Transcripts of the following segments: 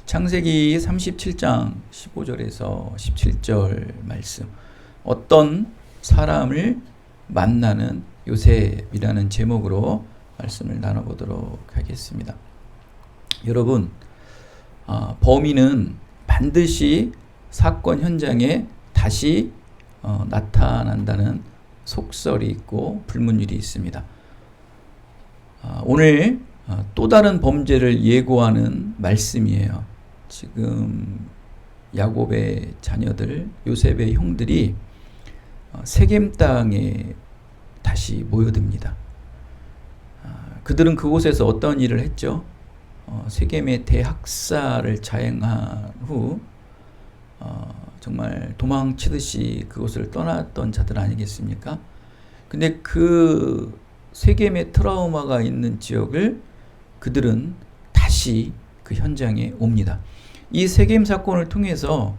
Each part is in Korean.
창세기 37장 15절에서 17절 말씀, 어떤 사람을 만나는 요셉이라는 제목으로 말씀을 나눠보도록 하겠습니다. 여러분, 범인은 반드시 사건 현장에 다시 나타난다는 속설이 있고 불문율이 있습니다. 오늘 또 다른 범죄를 예고하는 말씀이에요. 지금 야곱의 자녀들, 요셉의 형들이 세겜 땅에 다시 모여듭니다. 그들은 그곳에서 어떤 일을 했죠? 세겜의 대학살을 자행한 후 정말 도망치듯이 그곳을 떠났던 자들 아니겠습니까? 근데 그 세겜의 트라우마가 있는 지역을 그들은 다시 그 현장에 옵니다. 이 세겜 사건을 통해서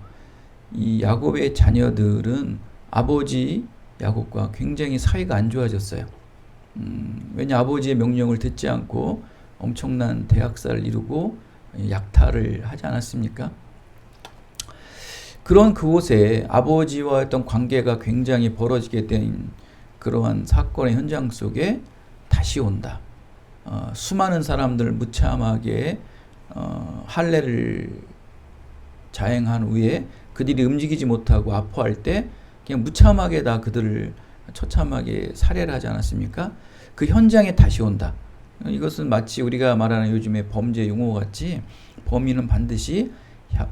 이 야곱의 자녀들은 아버지 야곱과 굉장히 사이가 안 좋아졌어요. 왜냐, 아버지의 명령을 듣지 않고 엄청난 대학살을 이루고 약탈을 하지 않았습니까? 그런 그곳에 아버지와 어떤 관계가 굉장히 벌어지게 된 그러한 사건의 현장 속에 다시 온다. 수많은 사람들 무참하게 할례를 자행한 후에 그들이 움직이지 못하고 아파할 때 그냥 무참하게 다 그들을 처참하게 살해를 하지 않았습니까? 그 현장에 다시 온다. 이것은 마치 우리가 말하는 요즘의 범죄 용어 같이 범인은 반드시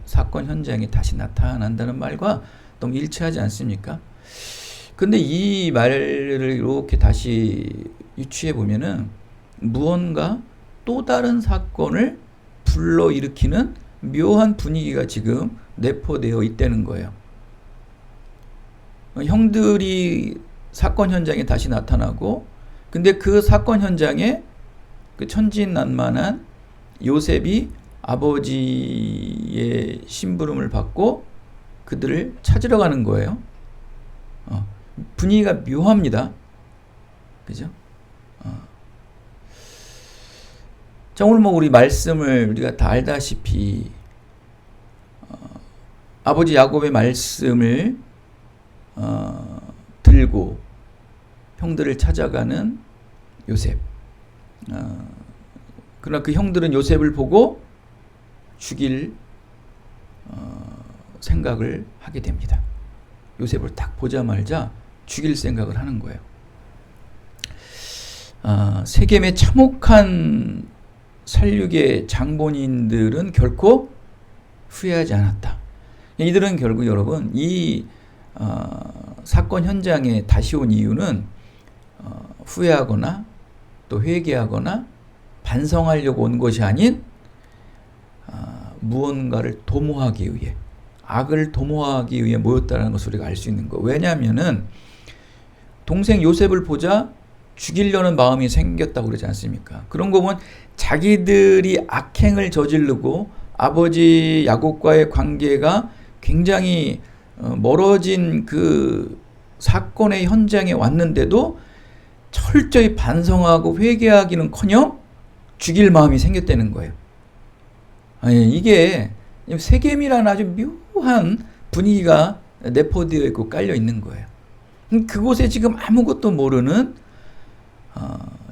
사건 현장에 다시 나타난다는 말과 너무 일치하지 않습니까? 근데 이 말을 이렇게 다시 유추해 보면은 무언가 또 다른 사건을 불러일으키는 묘한 분위기가 지금 내포되어 있다는 거예요. 형들이 사건 현장에 다시 나타나고, 근데 그 사건 현장에 그 천진난만한 요셉이 아버지의 심부름을 받고 그들을 찾으러 가는 거예요. 분위기가 묘합니다. 그죠? 자, 오늘 우리 말씀을 우리가 다 알다시피 아버지 야곱의 말씀을 들고 형들을 찾아가는 요셉. 그러나 그 형들은 요셉을 보고 죽일 생각을 하게 됩니다. 요셉을 딱 보자마자 죽일 생각을 하는 거예요. 세겜의 참혹한 살육의 장본인들은 결코 후회하지 않았다. 이들은 결국 여러분 이 사건 현장에 다시 온 이유는 후회하거나 또 회개하거나 반성하려고 온 것이 아닌 무언가를 도모하기 위해, 악을 도모하기 위해 모였다는 것을 우리가 알 수 있는 거. 왜냐하면은 동생 요셉을 보자 죽이려는 마음이 생겼다고 그러지 않습니까? 그런 거 보면 자기들이 악행을 저지르고 아버지 야곱과의 관계가 굉장히 멀어진 그 사건의 현장에 왔는데도 철저히 반성하고 회개하기는커녕 죽일 마음이 생겼다는 거예요. 이게 세겜이라는 아주 묘한 분위기가 내포되어 있고 깔려 있는 거예요. 그곳에 지금 아무것도 모르는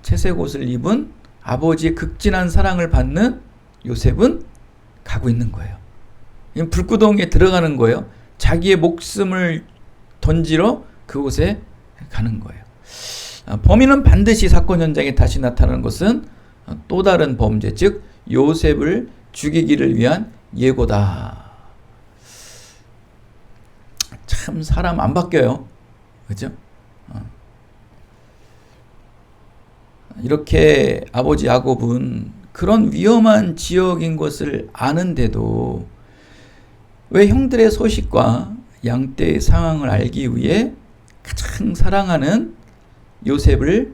채색 옷을 입은 아버지의 극진한 사랑을 받는 요셉은 가고 있는 거예요. 불구덩이에 들어가는 거예요. 자기의 목숨을 던지러 그곳에 가는 거예요. 범인은 반드시 사건 현장에 다시 나타나는 것은 또 다른 범죄, 즉 요셉을 죽이기를 위한 예고다. 참 사람 안 바뀌어요. 그죠? 이렇게 아버지 야곱은 그런 위험한 지역인 것을 아는데도 왜 형들의 소식과 양떼의 상황을 알기 위해 가장 사랑하는 요셉을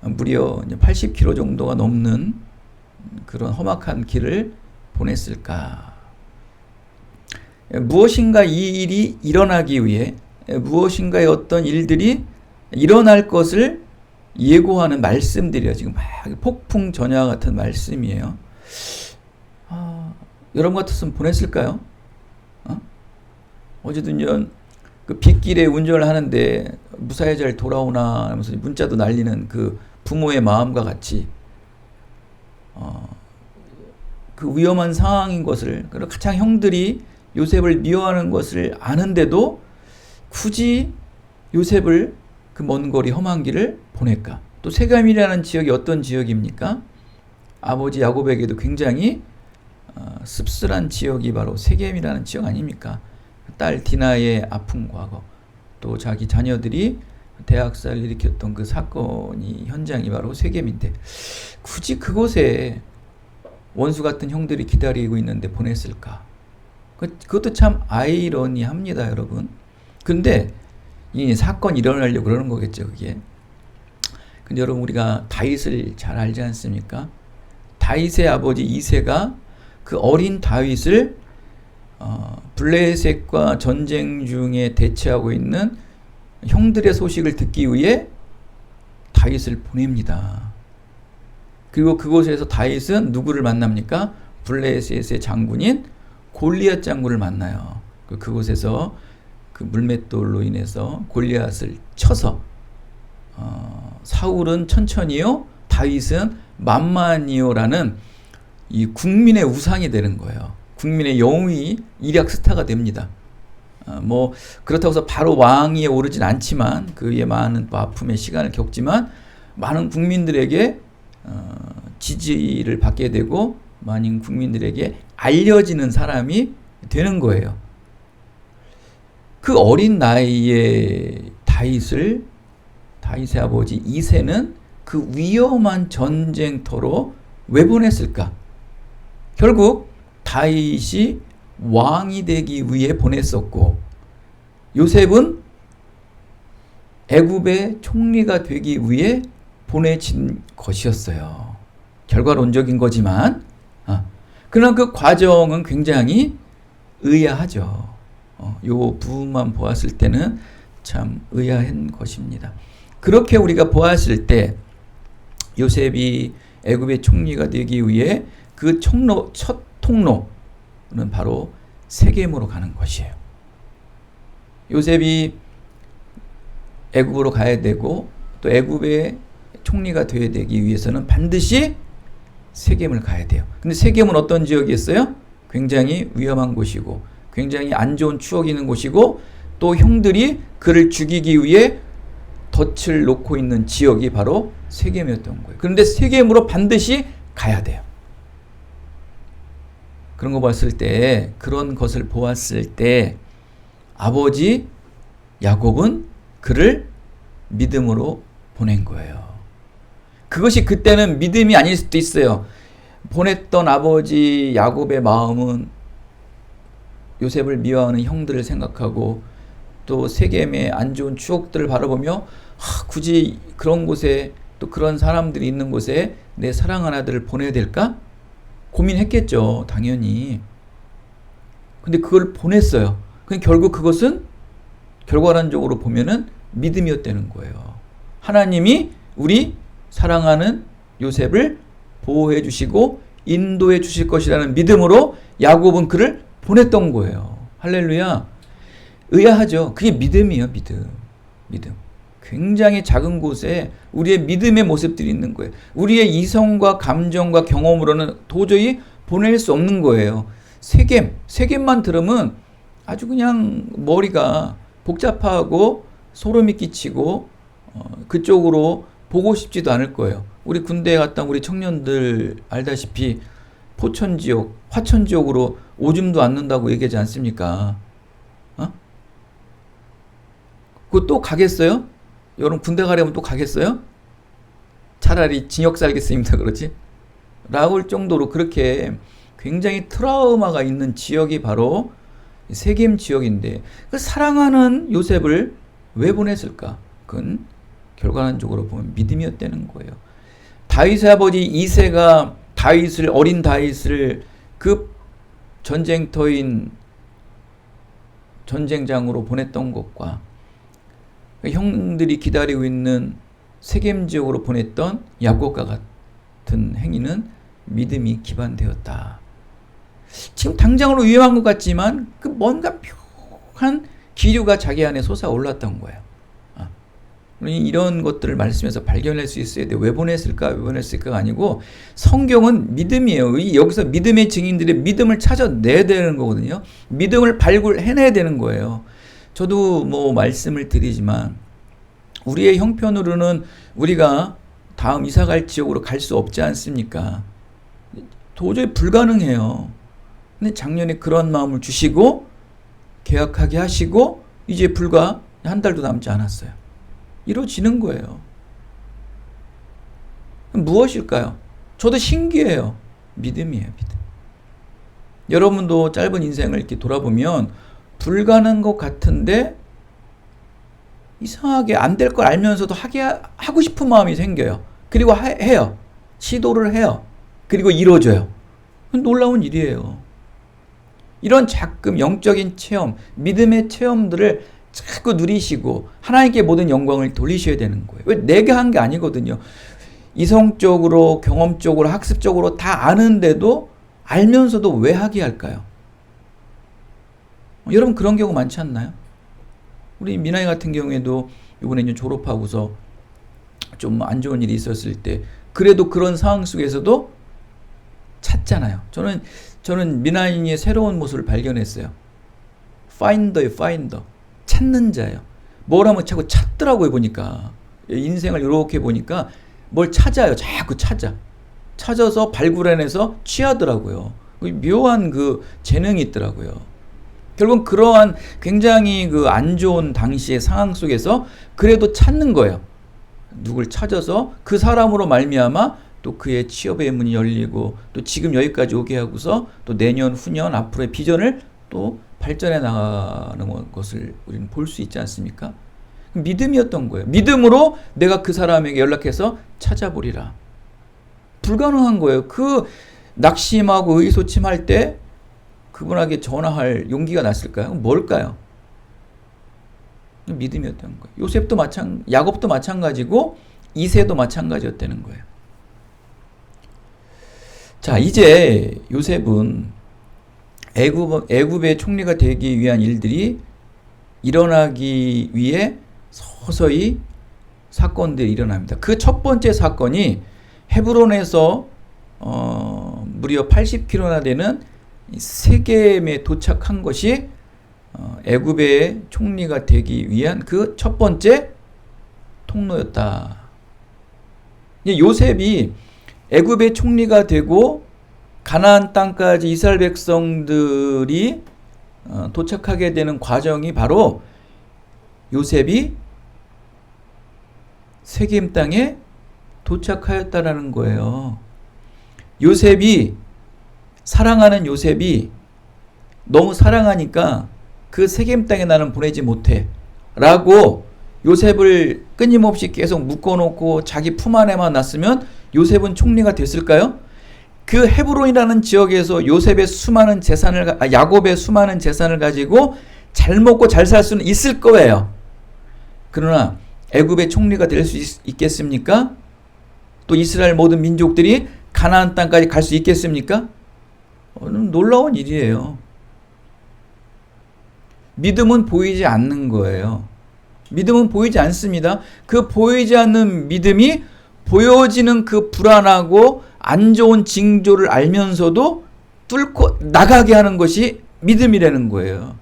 무려 80km 정도가 넘는 그런 험악한 길을 보냈을까? 무엇인가 이 일이 일어나기 위해 무엇인가의 어떤 일들이 일어날 것을 예고하는 말씀들이에요. 지금 막 폭풍 전야 같은 말씀이에요. 여러분 같았으면 보냈을까요? 어제든요, 그 빗길에 운전을 하는데 무사히 잘 돌아오나 하면서 문자도 날리는 그 부모의 마음과 같이 그 위험한 상황인 것을, 그리고 가장 형들이 요셉을 미워하는 것을 아는데도 굳이 요셉을 그 먼 거리 험한 길을 보낼까? 또 세겜이라는 지역이 어떤 지역입니까? 아버지 야곱에게도 굉장히 씁쓸한 지역이 바로 세겜이라는 지역 아닙니까? 딸 디나의 아픈 과거, 또 자기 자녀들이 대학살을 일으켰던 그 사건이 현장이 바로 세겜인데 굳이 그곳에 원수 같은 형들이 기다리고 있는데 보냈을까? 그것도 참 아이러니합니다, 여러분. 근데 이 사건이 일어나려고 그러는 거겠죠, 그게. 근데 여러분, 우리가 다윗을 잘 알지 않습니까? 다윗의 아버지 이새가 그 어린 다윗을 블레셋과 전쟁 중에 대치하고 있는 형들의 소식을 듣기 위해 다윗을 보냅니다. 그리고 그곳에서 다윗은 누구를 만납니까? 블레셋의 장군인 골리앗 장군을 만나요. 그곳에서 그 물맷돌로 인해서 골리앗을 쳐서 사울은 천천히요, 다윗은 만만히요라는 이 국민의 우상이 되는 거예요. 국민의 영웅이 일약 스타가 됩니다. 뭐 그렇다고 해서 바로 왕위에 오르진 않지만 그의 많은 또 아픔의 시간을 겪지만 많은 국민들에게 지지를 받게 되고 많은 국민들에게 알려지는 사람이 되는 거예요. 그 어린 나이에 다윗의 아버지 이새는 그 위험한 전쟁터로 왜 보냈을까? 결국 다윗이 왕이 되기 위해 보냈었고, 요셉은 애굽의 총리가 되기 위해 보내진 것이었어요. 결과론적인 거지만, 그러나 그 과정은 굉장히 의아하죠. 요 부분만 보았을 때는 참 의아한 것입니다. 그렇게 우리가 보았을 때 요셉이 애굽의 총리가 되기 위해 그 첫 통로는 바로 세겜으로 가는 것이에요. 요셉이 애굽으로 가야 되고 또 애굽의 총리가 되어야 되기 위해서는 반드시 세겜을 가야 돼요. 근데 세겜은 어떤 지역이었어요? 굉장히 위험한 곳이고 굉장히 안 좋은 추억이 있는 곳이고 또 형들이 그를 죽이기 위해 덫을 놓고 있는 지역이 바로 세겜이었던 거예요. 그런데 세겜으로 반드시 가야 돼요. 그런 거 봤을 때, 그런 것을 보았을 때 아버지 야곱은 그를 믿음으로 보낸 거예요. 그것이 그때는 믿음이 아닐 수도 있어요. 보냈던 아버지 야곱의 마음은 요셉을 미워하는 형들을 생각하고 또 세겜의 안 좋은 추억들을 바라보며 굳이 그런 곳에 또 그런 사람들이 있는 곳에 내 사랑하는 아들을 보내야 될까? 고민했겠죠, 당연히. 근데 그걸 보냈어요. 결국 그것은 결과론적으로 보면은 믿음이었다는 거예요. 하나님이 우리 사랑하는 요셉을 보호해 주시고 인도해 주실 것이라는 믿음으로 야곱은 그를 보냈던 거예요. 할렐루야. 의아하죠. 그게 믿음이에요, 믿음. 굉장히 작은 곳에 우리의 믿음의 모습들이 있는 거예요. 우리의 이성과 감정과 경험으로는 도저히 보낼 수 없는 거예요. 세겜만 들으면 아주 그냥 머리가 복잡하고 소름이 끼치고 그쪽으로 보고 싶지도 않을 거예요. 우리 군대에 갔다 우리 청년들 알다시피 포천지역, 화천지역으로 오줌도 안 는다고 얘기하지 않습니까? 그거 또 가겠어요? 여러분 군대 가려면 또 가겠어요? 차라리 징역 살겠습니다 그러지? 라고 정도로 그렇게 굉장히 트라우마가 있는 지역이 바로 세겜 지역인데 그 사랑하는 요셉을 왜 보냈을까? 그건 결과론적으로 보면 믿음이었다는 거예요. 다윗의 아버지 이새가 어린 다윗을 그 전쟁터인 전쟁장으로 보냈던 것과 형들이 기다리고 있는 세겜 지역으로 보냈던 야곱과 같은 행위는 믿음이 기반되었다. 지금 당장으로 위험한 것 같지만 그 뭔가 묘한 기류가 자기 안에 솟아올랐던 거예요. 이런 것들을 말씀에서 발견할 수 있어야 돼. 왜 보냈을까? 왜 보냈을까가 아니고 성경은 믿음이에요. 여기서 믿음의 증인들의 믿음을 찾아내야 되는 거거든요. 믿음을 발굴해내야 되는 거예요. 저도 뭐 말씀을 드리지만 우리의 형편으로는 우리가 다음 이사갈 지역으로 갈 수 없지 않습니까? 도저히 불가능해요. 근데 작년에 그런 마음을 주시고 계약하게 하시고 이제 불과 한 달도 남지 않았어요. 이루어지는 거예요. 무엇일까요? 저도 신기해요. 믿음이에요, 믿음. 여러분도 짧은 인생을 이렇게 돌아보면 불가능한 것 같은데 이상하게 안 될 걸 알면서도 하고 싶은 마음이 생겨요. 그리고 해요. 시도를 해요. 그리고 이루어져요. 놀라운 일이에요. 이런 자금, 영적인 체험, 믿음의 체험들을 자꾸 누리시고 하나님께 모든 영광을 돌리셔야 되는 거예요. 왜? 내가 한 게 아니거든요. 이성적으로, 경험적으로, 학습적으로 다 아는데도 알면서도 왜 하게 할까요? 여러분 그런 경우 많지 않나요? 우리 미나이 같은 경우에도 이번에 이제 졸업하고서 좀 안 좋은 일이 있었을 때 그래도 그런 상황 속에서도 찾잖아요. 저는 미나이의 새로운 모습을 발견했어요. 파인더. 찾는 자예요. 뭘 하면 자꾸 찾더라고요, 보니까. 인생을 이렇게 보니까 뭘 찾아요. 자꾸 찾아서 발굴해내서 취하더라고요. 묘한 그 재능이 있더라고요. 결국 그러한 굉장히 그 안 좋은 당시의 상황 속에서 그래도 찾는 거예요. 누굴 찾아서 그 사람으로 말미암아 또 그의 취업의 문이 열리고 또 지금 여기까지 오게 하고서 또 내년, 후년, 앞으로의 비전을 또 발전해 나가는 것을 우리는 볼 수 있지 않습니까? 믿음이었던 거예요. 믿음으로 내가 그 사람에게 연락해서 찾아보리라. 불가능한 거예요. 그 낙심하고 의기소침할 때 그분에게 전화할 용기가 났을까요? 뭘까요? 믿음이었던 거예요. 야곱도 마찬가지고 이새도 마찬가지였다는 거예요. 자, 이제 요셉은 애굽의 총리가 되기 위한 일들이 일어나기 위해 서서히 사건들이 일어납니다. 그 첫 번째 사건이 헤브론에서 무려 80km나 되는 세겜에 도착한 것이 애굽의 총리가 되기 위한 그 첫 번째 통로였다. 요셉이 애굽의 총리가 되고 가나안 땅까지 이스라엘 백성들이 도착하게 되는 과정이 바로 요셉이 세겜 땅에 도착하였다라는 거예요. 사랑하는 요셉이 너무 사랑하니까 그 세겜 땅에 나는 보내지 못해 라고 요셉을 끊임없이 계속 묶어놓고 자기 품 안에만 놨으면 요셉은 총리가 됐을까요? 그 헤브론이라는 지역에서 야곱의 수많은 재산을 가지고 잘 먹고 잘 살 수는 있을 거예요. 그러나 애굽의 총리가 될 수 있겠습니까? 또 이스라엘 모든 민족들이 가나안 땅까지 갈 수 있겠습니까? 놀라운 일이에요. 믿음은 보이지 않는 거예요. 믿음은 보이지 않습니다. 그 보이지 않는 믿음이 보여지는 그 불안하고 안 좋은 징조를 알면서도 뚫고 나가게 하는 것이 믿음이라는 거예요.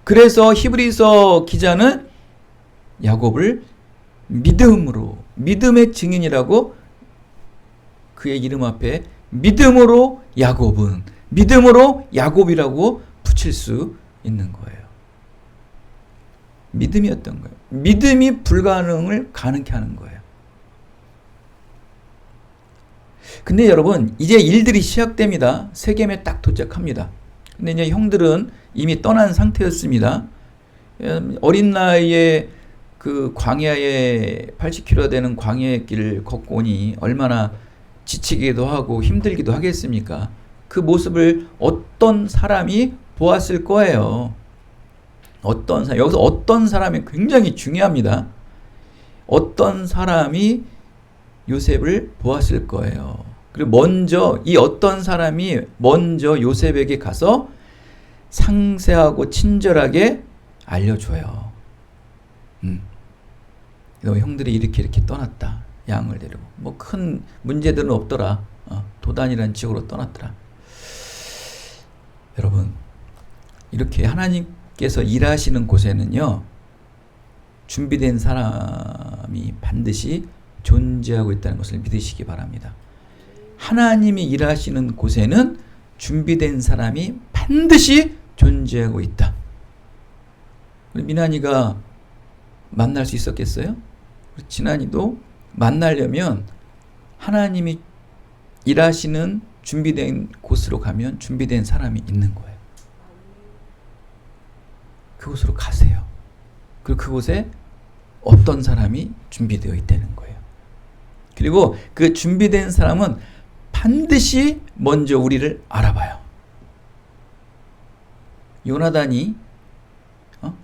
그래서 히브리서 기자는 야곱을 믿음의 증인이라고 그의 이름 앞에 믿음으로 야곱이라고 붙일 수 있는 거예요. 믿음이었던 거예요. 믿음이 불가능을 가능케 하는 거예요. 근데 여러분 이제 일들이 시작됩니다. 세겜에 딱 도착합니다. 근데 이제 형들은 이미 떠난 상태였습니다. 어린 나이에 그 광야에 80km 되는 광야의 길을 걷고 오니 얼마나 지치기도 하고 힘들기도 하겠습니까? 그 모습을 어떤 사람이 보았을 거예요. 여기서 어떤 사람이 굉장히 중요합니다. 어떤 사람이 요셉을 보았을 거예요. 그리고 먼저 이 어떤 사람이 먼저 요셉에게 가서 상세하고 친절하게 알려줘요. 너 형들이 이렇게 떠났다. 양을 데리고. 뭐 큰 문제들은 없더라. 도단이라는 지역으로 떠났더라. 여러분, 이렇게 하나님께서 일하시는 곳에는요, 준비된 사람이 반드시 존재하고 있다는 것을 믿으시기 바랍니다. 하나님이 일하시는 곳에는 준비된 사람이 반드시 존재하고 있다. 민환이가 만날 수 있었겠어요? 진환이도 만나려면 하나님이 일하시는 준비된 곳으로 가면 준비된 사람이 있는 거예요. 그곳으로 가세요. 그리고 그곳에 어떤 사람이 준비되어 있다는 거예요. 그리고 그 준비된 사람은 반드시 먼저 우리를 알아봐요.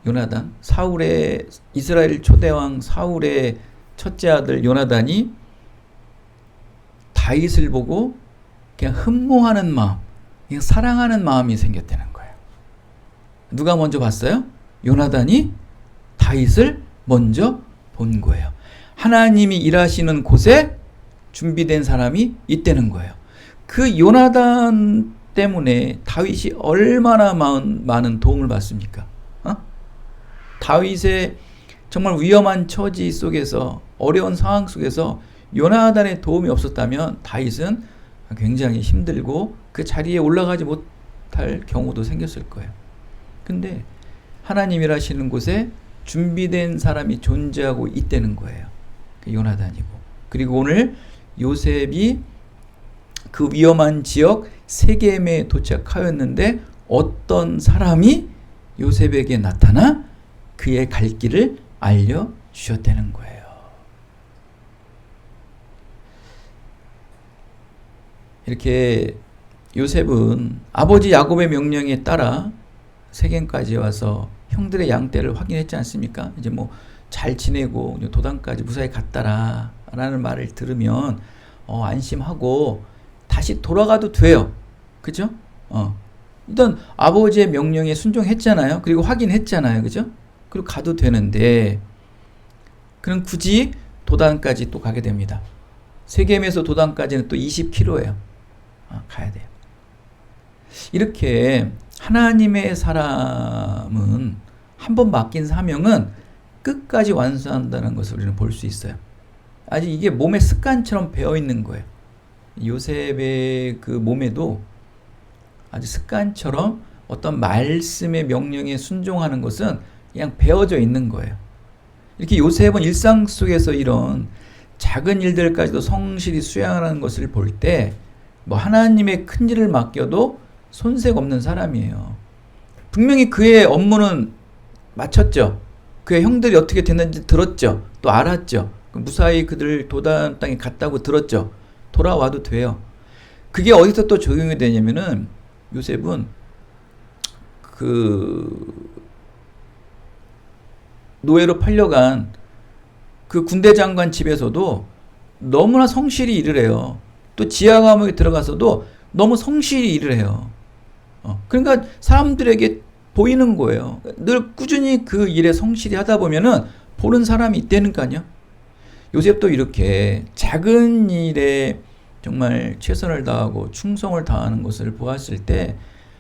요나단, 사울의, 이스라엘 초대왕 사울의 첫째 아들 요나단이 다윗을 보고 그냥 흠모하는 마음, 그냥 사랑하는 마음이 생겼다는 거예요. 누가 먼저 봤어요? 요나단이 다윗을 먼저 본 거예요. 하나님이 일하시는 곳에 준비된 사람이 있다는 거예요. 그 요나단 때문에 다윗이 얼마나 많은 도움을 받습니까? 다윗의 정말 위험한 처지 속에서, 어려운 상황 속에서 요나단의 도움이 없었다면 다윗은 굉장히 힘들고 그 자리에 올라가지 못할 경우도 생겼을 거예요. 근데 하나님 일하시는 곳에 준비된 사람이 존재하고 있다는 거예요. 요나단이고. 그리고 오늘 요셉이 그 위험한 지역 세겜에 도착하였는데 어떤 사람이 요셉에게 나타나 그의 갈 길을 알려주셨다는 거예요. 이렇게 요셉은 아버지 야곱의 명령에 따라 세겜까지 와서 형들의 양떼를 확인했지 않습니까? 이제 뭐 잘 지내고 도단까지 무사히 갔다라 라는 말을 들으면 안심하고 다시 돌아가도 돼요. 그죠? 일단 아버지의 명령에 순종했잖아요. 그리고 확인했잖아요. 그죠? 그리고 가도 되는데 그럼 굳이 도단까지 또 가게 됩니다. 세겜에서 도단까지는 또 20km예요. 가야 돼요. 이렇게 하나님의 사람은 한번 맡긴 사명은 끝까지 완수한다는 것을 우리는 볼 수 있어요. 아직 이게 몸에 습관처럼 배어 있는 거예요. 요셉의 그 몸에도 아주 습관처럼 어떤 말씀의 명령에 순종하는 것은 그냥 배어져 있는 거예요. 이렇게 요셉은 일상 속에서 이런 작은 일들까지도 성실히 수행하는 것을 볼 때 뭐 하나님의 큰 일을 맡겨도 손색 없는 사람이에요. 분명히 그의 업무는 마쳤죠. 그의 형들이 어떻게 됐는지 들었죠. 또 알았죠. 무사히 그들 도단 땅에 갔다고 들었죠. 돌아와도 돼요. 그게 어디서 또 적용이 되냐면은 요셉은 그 노예로 팔려간 그 군대 장관 집에서도 너무나 성실히 일을 해요. 또 지하 감옥에 들어가서도 너무 성실히 일을 해요. 그러니까 사람들에게 보이는 거예요. 늘 꾸준히 그 일에 성실히 하다 보면은 보는 사람이 있다니까요. 요셉도 이렇게 작은 일에 정말 최선을 다하고 충성을 다하는 것을 보았을 때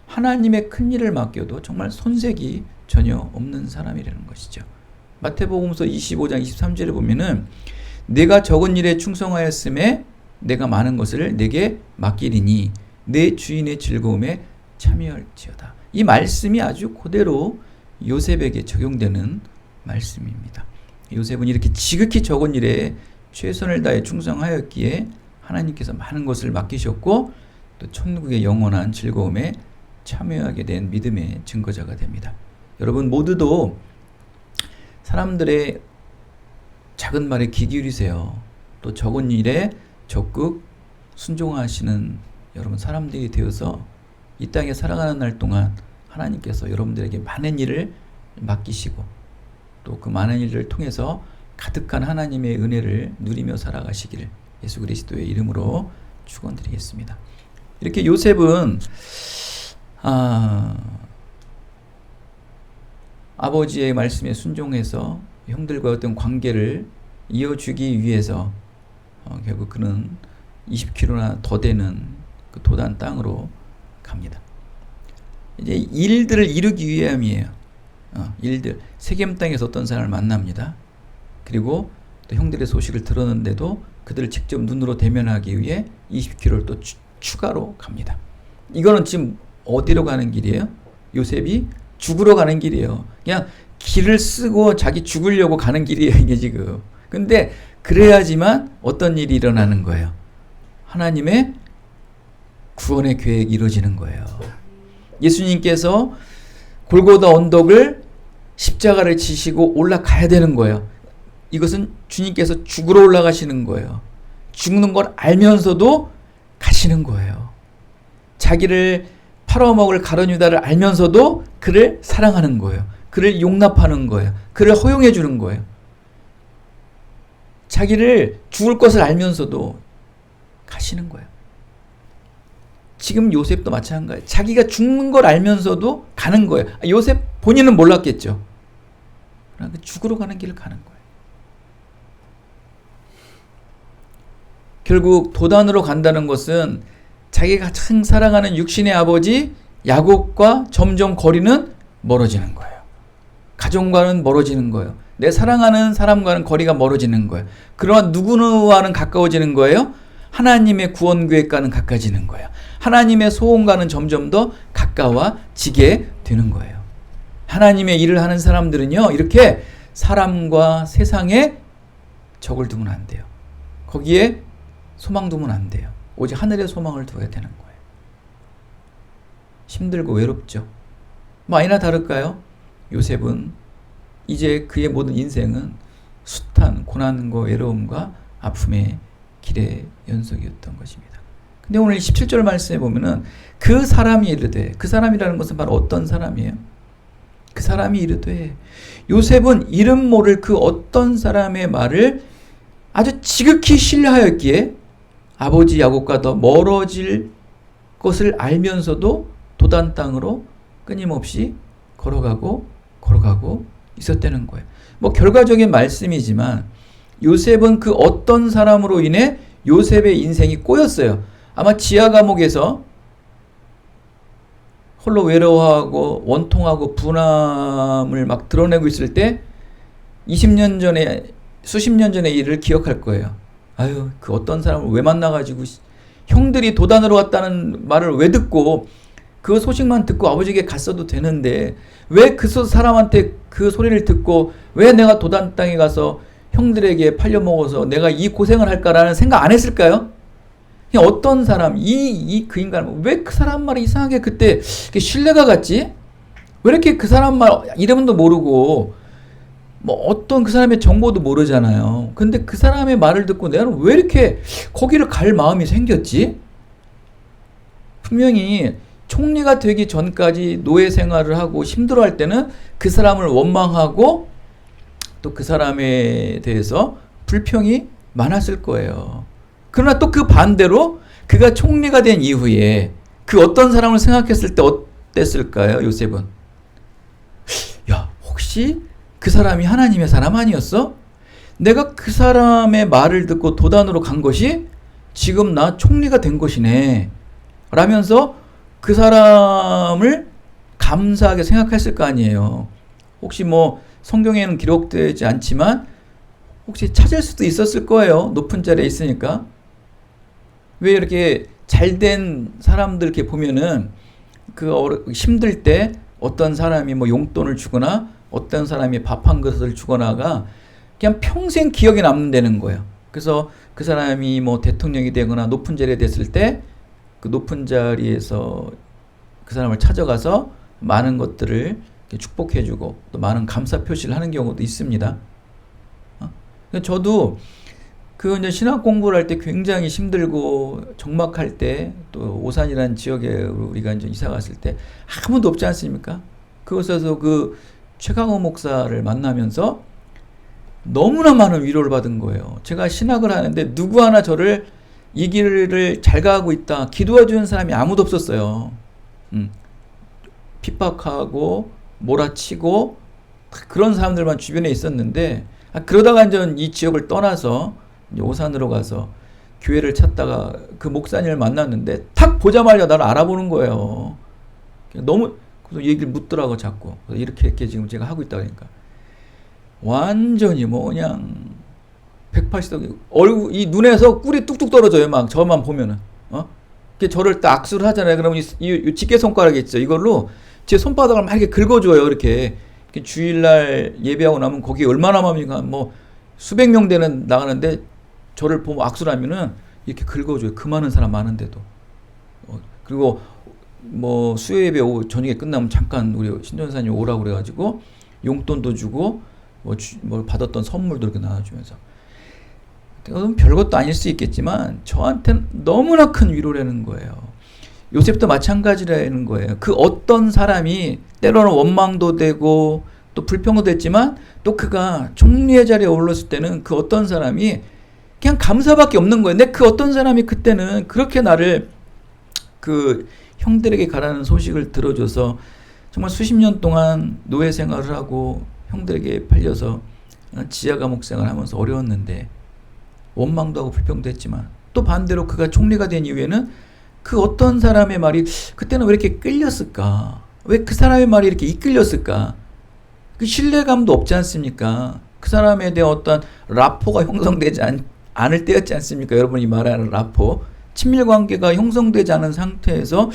하나님의 큰 일을 맡겨도 정말 손색이 전혀 없는 사람이라는 것이죠. 마태복음서 25장 23절에 보면은 내가 적은 일에 충성하였음에 내가 많은 것을 내게 맡기리니 내 주인의 즐거움에 참여할지어다. 이 말씀이 아주 그대로 요셉에게 적용되는 말씀입니다. 요셉은 이렇게 지극히 적은 일에 최선을 다해 충성하였기에 하나님께서 많은 것을 맡기셨고 또 천국의 영원한 즐거움에 참여하게 된 믿음의 증거자가 됩니다. 여러분 모두도 사람들의 작은 말에 귀 기울이세요. 또 적은 일에 적극 순종하시는 여러분 사람들이 되어서 이 땅에 살아가는 날 동안 하나님께서 여러분들에게 많은 일을 맡기시고 또 그 많은 일을 통해서 가득한 하나님의 은혜를 누리며 살아가시기를 예수 그리스도의 이름으로 축원드리겠습니다. 이렇게 요셉은 아버지의 말씀에 순종해서 형들과 어떤 관계를 이어주기 위해서 결국 그는 20km나 더 되는 그 도단 땅으로 갑니다. 이제 일들을 이루기 위함이에요. 일들. 세겜 땅에서 어떤 사람을 만납니다. 그리고 또 형들의 소식을 들었는데도 그들을 직접 눈으로 대면하기 위해 20km를 또 추가로 갑니다. 이거는 지금 어디로 가는 길이에요? 요셉이 죽으러 가는 길이에요. 그냥 길을 쓰고 자기 죽으려고 가는 길이에요, 이게 지금. 근데 그래야지만 어떤 일이 일어나는 거예요? 하나님의 구원의 계획이 이루어지는 거예요. 예수님께서 골고다 언덕을 십자가를 지시고 올라가야 되는 거예요. 이것은 주님께서 죽으러 올라가시는 거예요. 죽는 걸 알면서도 가시는 거예요. 자기를 팔아먹을 가룟 유다를 알면서도 그를 사랑하는 거예요. 그를 용납하는 거예요. 그를 허용해 주는 거예요. 자기를 죽을 것을 알면서도 가시는 거예요. 지금 요셉도 마찬가지예요. 자기가 죽는 걸 알면서도 가는 거예요. 요셉 본인은 몰랐겠죠. 그러나 죽으러 가는 길을 가는 거예요. 결국 도단으로 간다는 것은 자기가 가장 사랑하는 육신의 아버지 야곱과 점점 거리는 멀어지는 거예요. 가정과는 멀어지는 거예요. 내 사랑하는 사람과는 거리가 멀어지는 거예요. 그러나 누구와는 가까워지는 거예요? 하나님의 구원 계획과는 가까워지는 거예요. 하나님의 소원과는 점점 더 가까워지게 되는 거예요. 하나님의 일을 하는 사람들은요, 이렇게 사람과 세상에 적을 두면 안 돼요. 거기에 소망 두면 안 돼요. 오직 하늘의 소망을 두어야 되는 거예요. 힘들고 외롭죠. 뭐 아니나 다를까요? 요셉은 이제 그의 모든 인생은 숱한 고난과 외로움과 아픔의 길의 연속이었던 것입니다. 근데 오늘 17절 말씀에 보면은 그 사람이 이르되, 그 사람이라는 것은 바로 어떤 사람이에요? 그 사람이 이르되, 요셉은 이름 모를 그 어떤 사람의 말을 아주 지극히 신뢰하였기에 아버지 야곱과 더 멀어질 것을 알면서도 도단 땅으로 끊임없이 걸어가고 있었다는 거예요. 뭐 결과적인 말씀이지만 요셉은 그 어떤 사람으로 인해 요셉의 인생이 꼬였어요. 아마 지하 감옥에서 홀로 외로워하고 원통하고 분함을 막 드러내고 있을 때 20년 전에 수십 년 전의 일을 기억할 거예요. 아유, 그 어떤 사람을 왜 만나가지고 형들이 도단으로 갔다는 말을 왜 듣고 그 소식만 듣고 아버지에게 갔어도 되는데 왜 그 사람한테 그 소리를 듣고 왜 내가 도단 땅에 가서 형들에게 팔려먹어서 내가 이 고생을 할까라는 생각 안 했을까요? 그냥 어떤 사람, 그 인간, 왜 그 사람 말이 이상하게 그때 신뢰가 갔지? 왜 이렇게 그 사람 말 이름도 모르고 뭐 어떤 그 사람의 정보도 모르잖아요. 근데 그 사람의 말을 듣고 내가 왜 이렇게 거기를 갈 마음이 생겼지? 분명히 총리가 되기 전까지 노예 생활을 하고 힘들어할 때는 그 사람을 원망하고 또 그 사람에 대해서 불평이 많았을 거예요. 그러나 또 그 반대로 그가 총리가 된 이후에 그 어떤 사람을 생각했을 때 어땠을까요? 요셉은 야, 혹시 그 사람이 하나님의 사람 아니었어? 내가 그 사람의 말을 듣고 도단으로 간 것이 지금 나 총리가 된 것이네 라면서 그 사람을 감사하게 생각했을 거 아니에요. 혹시 뭐 성경에는 기록되지 않지만 혹시 찾을 수도 있었을 거예요. 높은 자리에 있으니까. 왜 이렇게 잘된 사람들 이렇게 보면은 힘들 때 어떤 사람이 뭐 용돈을 주거나 어떤 사람이 밥 한 그릇을 주거나가 그냥 평생 기억에 남는다는 거예요. 그래서 그 사람이 뭐 대통령이 되거나 높은 자리에 됐을 때 그 높은 자리에서 그 사람을 찾아가서 많은 것들을 축복해주고 또 많은 감사 표시를 하는 경우도 있습니다. 저도 그 이제 신학 공부를 할 때 굉장히 힘들고 적막할 때 또 오산이라는 지역에 우리가 이제 이사 갔을 때 아무도 없지 않습니까? 그곳에서 그 최강호 목사를 만나면서 너무나 많은 위로를 받은 거예요. 제가 신학을 하는데 누구 하나 저를 이 길을 잘 가고 있다. 기도해주는 사람이 아무도 없었어요. 핍박하고 몰아치고 그런 사람들만 주변에 있었는데, 그러다가 이제 이 지역을 떠나서 이제 오산으로 가서 교회를 찾다가 그 목사님을 만났는데 탁 보자마자 나를 알아보는 거예요. 너무 그래서 얘기를 묻더라고 자꾸. 이렇게 지금 제가 하고 있다 그러니까 완전히 뭐 그냥 180도 얼굴 이 눈에서 꿀이 뚝뚝 떨어져요. 막 저만 보면은 저를 딱 악수를 하잖아요. 그러면 이 집게 손가락 있죠. 이걸로 제 손바닥을 막 이렇게 긁어줘요. 이렇게 주일날 예배하고 나면 거기 얼마나 많으니까 뭐 수백 명 되는 나가는데 저를 보고 악수를 하면은 이렇게 긁어줘요. 그 많은 사람 많은데도. 그리고 뭐 수요 예배 오후 저녁에 끝나면 잠깐 우리 신전사님 오라고 그래가지고 용돈도 주고 뭐 받았던 선물도 이렇게 나눠주면서. 별것도 아닐 수 있겠지만 저한테는 너무나 큰 위로라는 거예요. 요셉도 마찬가지라는 거예요. 그 어떤 사람이 때로는 원망도 되고 또 불평도 됐지만 또 그가 총리의 자리에 올랐을 때는 그 어떤 사람이 그냥 감사밖에 없는 거예요. 근데 그 어떤 사람이 그때는 그렇게 나를 그 형들에게 가라는 소식을 들어줘서 정말 수십 년 동안 노예 생활을 하고 형들에게 팔려서 지하 감옥 생활하면서 어려웠는데 원망도 하고 불평도 했지만 또 반대로 그가 총리가 된 이후에는 그 어떤 사람의 말이 그때는 왜 이렇게 끌렸을까? 왜 그 사람의 말이 이렇게 이끌렸을까? 그 신뢰감도 없지 않습니까? 그 사람에 대한 어떤 라포가 형성되지 않을 때였지 않습니까? 여러분이 말하는 라포. 친밀관계가 형성되지 않은 상태에서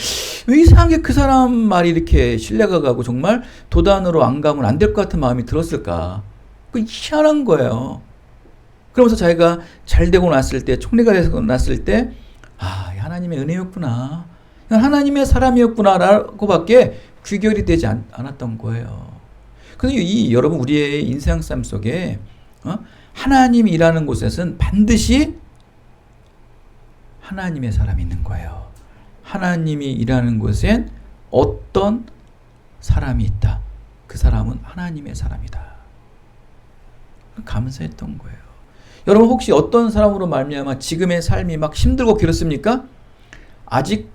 왜 이상하게 그 사람 말이 이렇게 신뢰가 가고 정말 도단으로 안 가면 안 될 것 같은 마음이 들었을까? 그 희한한 거예요. 그러면서 자기가 잘 되고 났을 때, 총리가 되고 났을 때, 하나님의 은혜였구나. 하나님의 사람이었구나. 라고 밖에 귀결이 되지 않았던 거예요. 근데 여러분, 우리의 인생 삶 속에, 하나님이 일하는 곳에서는 반드시 하나님의 사람이 있는 거예요. 하나님이 일하는 곳엔 어떤 사람이 있다. 그 사람은 하나님의 사람이다. 감사했던 거예요. 여러분 혹시 어떤 사람으로 말미암아 지금의 삶이 막 힘들고 그렇습니까? 아직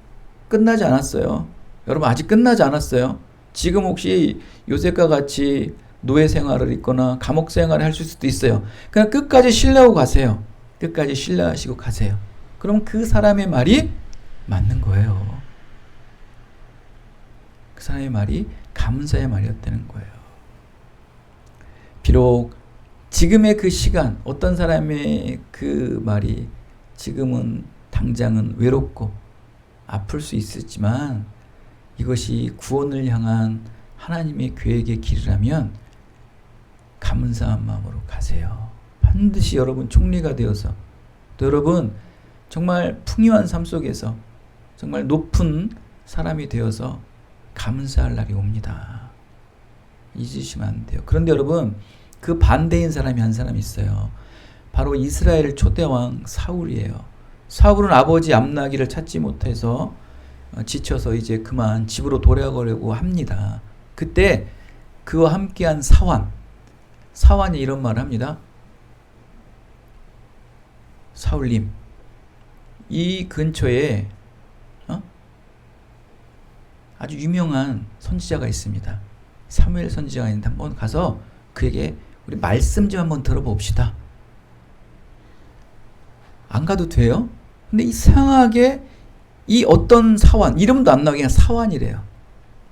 끝나지 않았어요. 여러분 아직 끝나지 않았어요. 지금 혹시 요셉과 같이 노예 생활을 있거나 감옥 생활을 하실 수도 있어요. 그냥 끝까지 신뢰하고 가세요. 끝까지 신뢰하시고 가세요. 그럼 그 사람의 말이 맞는 거예요. 그 사람의 말이 감사의 말이었다는 거예요. 비록 지금의 그 시간, 어떤 사람의 그 말이 지금은 당장은 외롭고 아플 수 있었지만 이것이 구원을 향한 하나님의 계획의 길이라면 감사한 마음으로 가세요. 반드시 여러분 총리가 되어서 또 여러분 정말 풍요한 삶 속에서 정말 높은 사람이 되어서 감사할 날이 옵니다. 잊으시면 안 돼요. 그런데 여러분 그 반대인 사람이 한 사람이 있어요. 바로 이스라엘 초대왕 사울이에요. 사울은 아버지 암나기를 찾지 못해서 지쳐서 이제 그만 집으로 돌아가려고 합니다. 그때 그와 함께한 사환이 이런 말을 합니다. 사울님, 이 근처에 아주 유명한 선지자가 있습니다. 사무엘 선지자가 있는데 한번 가서 그에게 우리 말씀 좀 한번 들어봅시다. 안 가도 돼요? 근데 이상하게 이 어떤 사환, 이름도 안 나오게 그냥 사환이래요.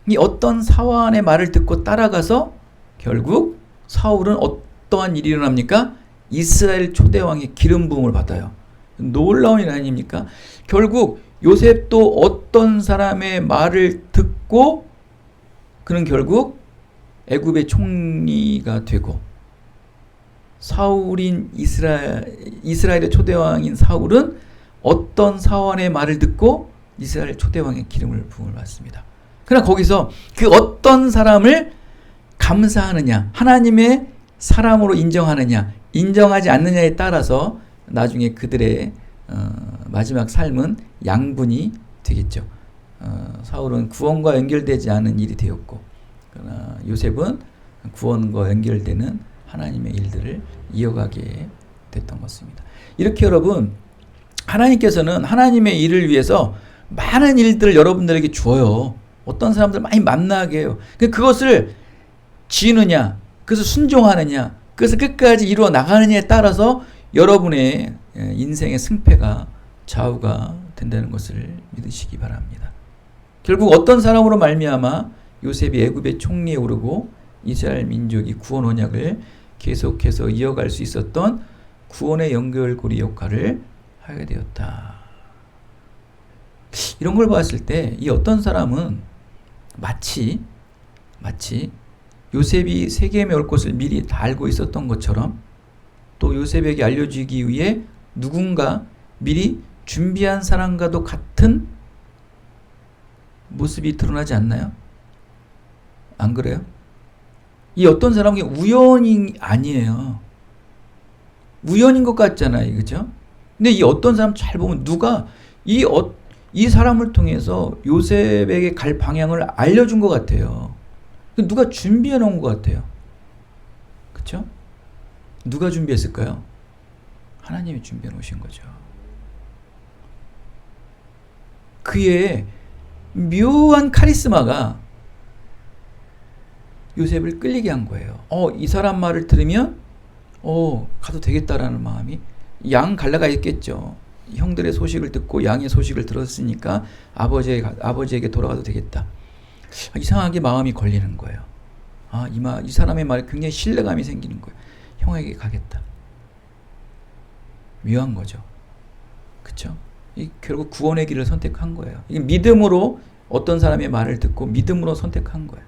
이 어떤 사환의 말을 듣고 따라가서 결국 사울은 어떠한 일이 일어납니까? 이스라엘 초대왕의 기름 부음을 받아요. 놀라운 일 아닙니까? 결국 요셉도 어떤 사람의 말을 듣고 그는 결국 애굽의 총리가 되고 사울인 이스라엘의 초대왕인 사울은 어떤 사원의 말을 듣고 이스라엘 초대왕의 기름을 부음을 받습니다. 그러나 거기서 그 어떤 사람을 감사하느냐, 하나님의 사람으로 인정하느냐, 인정하지 않느냐에 따라서 나중에 그들의 마지막 삶은 양분이 되겠죠. 사울은 구원과 연결되지 않은 일이 되었고 요셉은 구원과 연결되는 하나님의 일들을 이어가게 됐던 것입니다. 이렇게 여러분 하나님께서는 하나님의 일을 위해서 많은 일들을 여러분들에게 주어요. 어떤 사람들 많이 만나게 해요. 그것을 지느냐, 그것을 순종하느냐, 그것을 끝까지 이루어 나가느냐에 따라서 여러분의 인생의 승패가 좌우가 된다는 것을 믿으시기 바랍니다. 결국 어떤 사람으로 말미암아 요셉이 애굽의 총리에 오르고 이스라엘 민족이 구원 언약을 계속해서 이어갈 수 있었던 구원의 연결고리 역할을 하게 되었다. 이런 걸 봤을 때 이 어떤 사람은 마치 요셉이 세겜에 올 것을 미리 다 알고 있었던 것처럼 또 요셉에게 알려주기 위해 누군가 미리 준비한 사람과도 같은 모습이 드러나지 않나요? 안 그래요? 이 어떤 사람이 우연이 아니에요. 우연인 것 같잖아요. 그죠? 근데 이 어떤 사람 잘 보면 누가 이 사람을 통해서 요셉에게 갈 방향을 알려준 것 같아요. 누가 준비해 놓은 것 같아요. 그쵸? 누가 준비했을까요? 하나님이 준비해 놓으신 거죠. 그의 묘한 카리스마가 요셉을 끌리게 한 거예요. 이 사람 말을 들으면 가도 되겠다라는 마음이 양 갈래가 있겠죠. 형들의 소식을 듣고 양의 소식을 들었으니까 아버지에게 돌아가도 되겠다. 이상하게 마음이 걸리는 거예요. 이 사람의 말에 굉장히 신뢰감이 생기는 거예요. 형에게 가겠다. 묘한 거죠. 그쵸? 결국 구원의 길을 선택한 거예요. 이게 믿음으로 어떤 사람의 말을 듣고 믿음으로 선택한 거예요.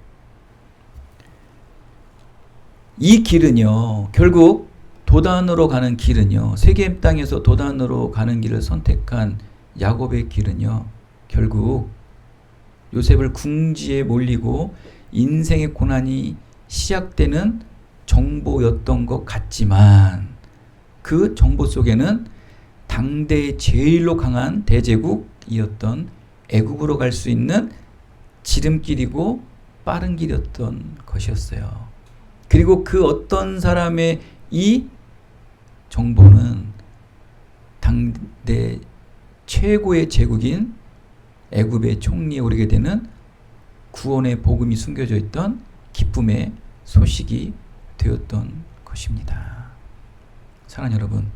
이 길은요, 결국 도단으로 가는 길은요, 세겜 땅에서 도단으로 가는 길을 선택한 야곱의 길은요, 결국 요셉을 궁지에 몰리고 인생의 고난이 시작되는 정보였던 것 같지만 그 정보 속에는 당대의 제일로 강한 대제국이었던 애굽으로 갈 수 있는 지름길이고 빠른 길이었던 것이었어요. 그리고 그 어떤 사람의 이 정보는 당대 최고의 제국인 애굽의 총리에 오르게 되는 구원의 복음이 숨겨져 있던 기쁨의 소식이 되었던 것입니다. 사랑하는 여러분,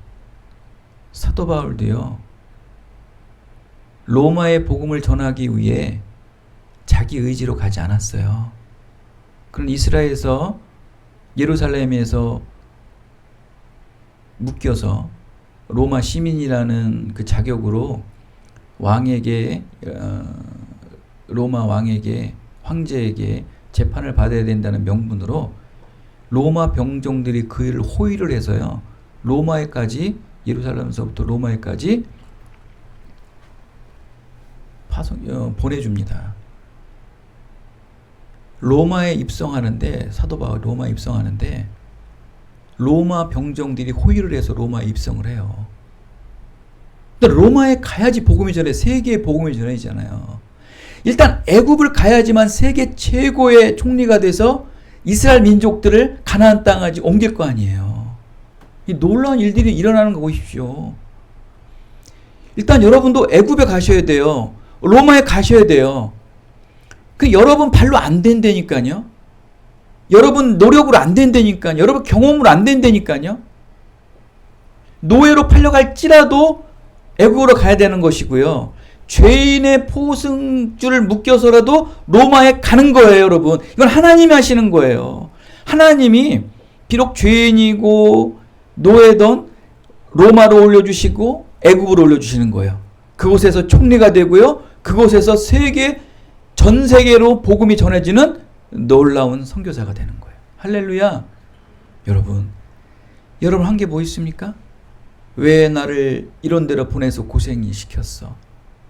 사도 바울도요, 로마의 복음을 전하기 위해 자기 의지로 가지 않았어요. 그런 이스라엘에서 예루살렘에서 묶여서 로마 시민이라는 그 자격으로 왕에게 로마 왕에게 황제에게 재판을 받아야 된다는 명분으로 로마 병정들이 그 일을 호위를 해서요, 로마에까지, 예루살렘에서부터 로마에까지 보내줍니다. 로마에 입성하는데, 사도 바울 로마에 입성하는데 로마 병정들이 호위를 해서 로마에 입성을 해요. 근데 로마에 가야지 복음이 전해, 세계에 복음이 전해지잖아요. 일단 애굽을 가야지만 세계 최고의 총리가 돼서 이스라엘 민족들을 가나안 땅까지 옮길 거 아니에요. 이 놀라운 일들이 일어나는 거 보십시오. 일단 여러분도 애굽에 가셔야 돼요. 로마에 가셔야 돼요. 그 여러분 발로 안 된다니까요. 여러분 노력으로 안 된다니까요. 여러분 경험으로 안 된다니까요. 노예로 팔려갈지라도 애굽으로 가야 되는 것이고요. 죄인의 포승줄을 묶여서라도 로마에 가는 거예요, 여러분. 이건 하나님이 하시는 거예요. 하나님이 비록 죄인이고 노예던 로마로 올려주시고 애굽으로 올려주시는 거예요. 그곳에서 총리가 되고요. 그곳에서 전 세계로 복음이 전해지는 놀라운 선교사가 되는 거예요. 할렐루야. 여러분 한 게 뭐 있습니까? 왜 나를 이런 데로 보내서 고생이 시켰어?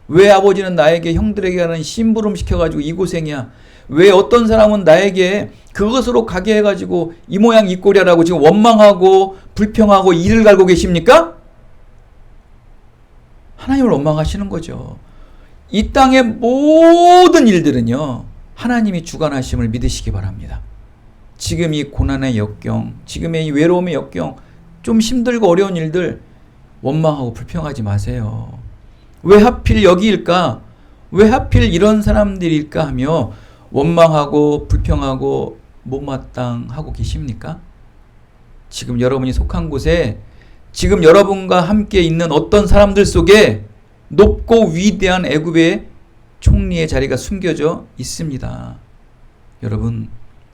왜 아버지는 나에게 형들에게 하는 심부름 시켜가지고 이 고생이야? 왜 어떤 사람은 나에게 그것으로 가게 해가지고 이 모양 이 꼴이라고 지금 원망하고 불평하고 이를 갈고 계십니까? 하나님을 원망하시는 거죠. 이 땅의 모든 일들은요, 하나님이 주관하심을 믿으시기 바랍니다. 지금 이 고난의 역경, 지금의 이 외로움의 역경, 좀 힘들고 어려운 일들, 원망하고 불평하지 마세요. 왜 하필 여기일까? 왜 하필 이런 사람들일까 하며 원망하고 불평하고 못마땅하고 계십니까? 지금 여러분이 속한 곳에 지금 여러분과 함께 있는 어떤 사람들 속에 높고 위대한 애굽의 총리의 자리가 숨겨져 있습니다. 여러분,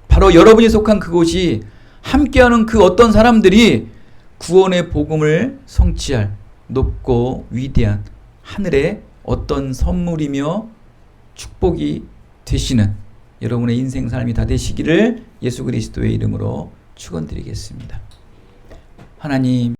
바로 여러분이 속한 그곳이 함께하는 그 어떤 사람들이 구원의 복음을 성취할 높고 위대한 하늘의 어떤 선물이며 축복이 되시는 여러분의 인생 삶이 다 되시기를 예수 그리스도의 이름으로 축원드리겠습니다. 하나님,